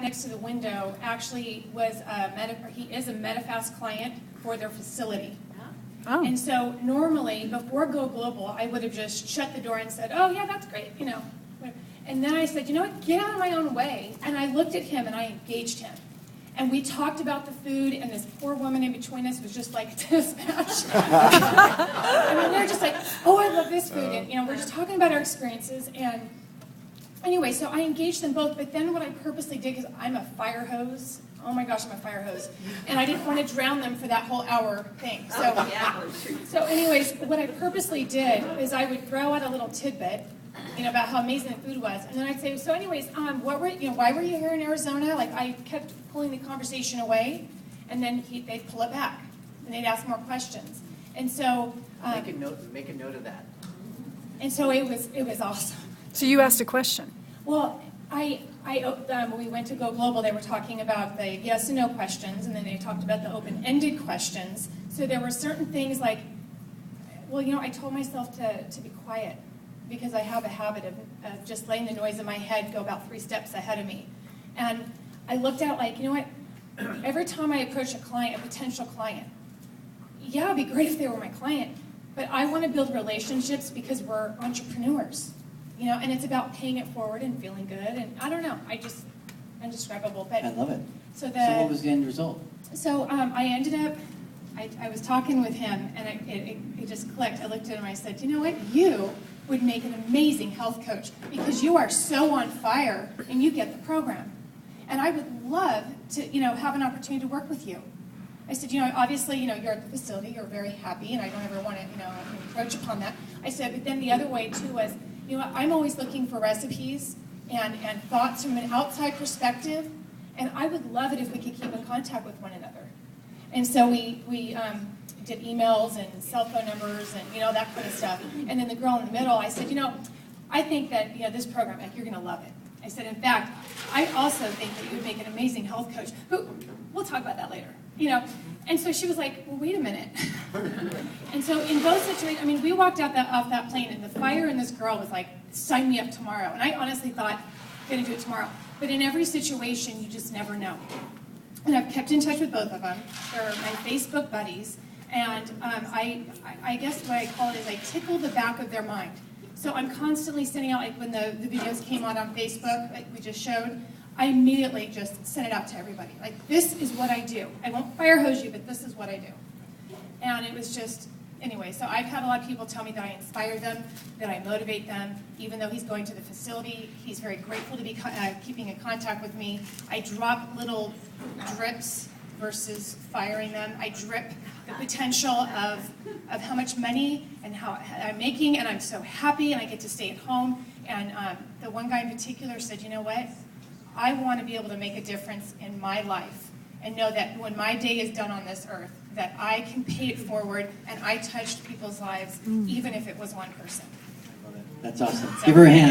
next to the window actually was he is a Medifast client for their facility. Oh. And so normally, before Go Global, I would have just shut the door and said, oh yeah, that's great, you know. And then I said, you know what, get out of my own way. And I looked at him and I engaged him. And we talked about the food, and this poor woman in between us was just like this match. I mean, they're just like, oh, I love this food. And, you know, we're just talking about our experiences. And anyway, so I engaged them both. But then what I purposely did, because I'm a fire hose. Oh my gosh, I'm a fire hose. And I didn't want to drown them for that whole hour thing. So anyways, what I purposely did is I would throw out a little tidbit, you know, about how amazing the food was. And then I'd say, so anyways, why were you here in Arizona? Like, I kept pulling the conversation away, and then they'd pull it back, and they'd ask more questions. And so make a note of that. And so it was awesome. So you asked a question. Well, when we went to Go Global, they were talking about the yes and no questions, and then they talked about the open-ended questions. So there were certain things like, well, you know, I told myself to be quiet, because I have a habit of just letting the noise in my head go about 3 steps ahead of me. And I looked at, like, you know what, every time I approach a potential client, yeah, it'd be great if they were my client, but I want to build relationships because we're entrepreneurs, you know, and it's about paying it forward and feeling good, and I don't know, indescribable. But I love it. So what was the end result? So I ended up, I was talking with him, and it just clicked. I looked at him and I said, you know what, you would make an amazing health coach because you are so on fire and you get the program. And I would love to, you know, have an opportunity to work with you. I said, you know, obviously, you know, you're at the facility, you're very happy, and I don't ever want to, you know, encroach upon that. I said, but then the other way too was, you know, I'm always looking for recipes and thoughts from an outside perspective, and I would love it if we could keep in contact with one another. And so we did emails and cell phone numbers and, you know, that kind of stuff. And then the girl in the middle, I said, you know, I think that, you know, this program, like, you're going to love it. I said, in fact, I also think that you would make an amazing health coach. But we'll talk about that later, you know. And so she was like, well, wait a minute. And so in both situations, I mean, we walked off that plane, and the fire in this girl was like, sign me up tomorrow. And I honestly thought, I'm going to do it tomorrow. But in every situation, you just never know. And I've kept in touch with both of them. They're my Facebook buddies. And I guess what I call it is I tickle the back of their mind. So I'm constantly sending out, like when the videos came out on Facebook, like we just showed, I immediately just sent it out to everybody. Like, this is what I do. I won't fire hose you, but this is what I do. And it was just, anyway, so I've had a lot of people tell me that I inspire them, that I motivate them. Even though he's going to the facility, he's very grateful to be keeping in contact with me. I drop little drips versus firing them. I drip the potential of how much money and how I'm making, and I'm so happy, and I get to stay at home. And the one guy in particular said, you know what? I want to be able to make a difference in my life and know that when my day is done on this earth, that I can pay it forward and I touched people's lives, even if it was one person. That's awesome. Give her a hand.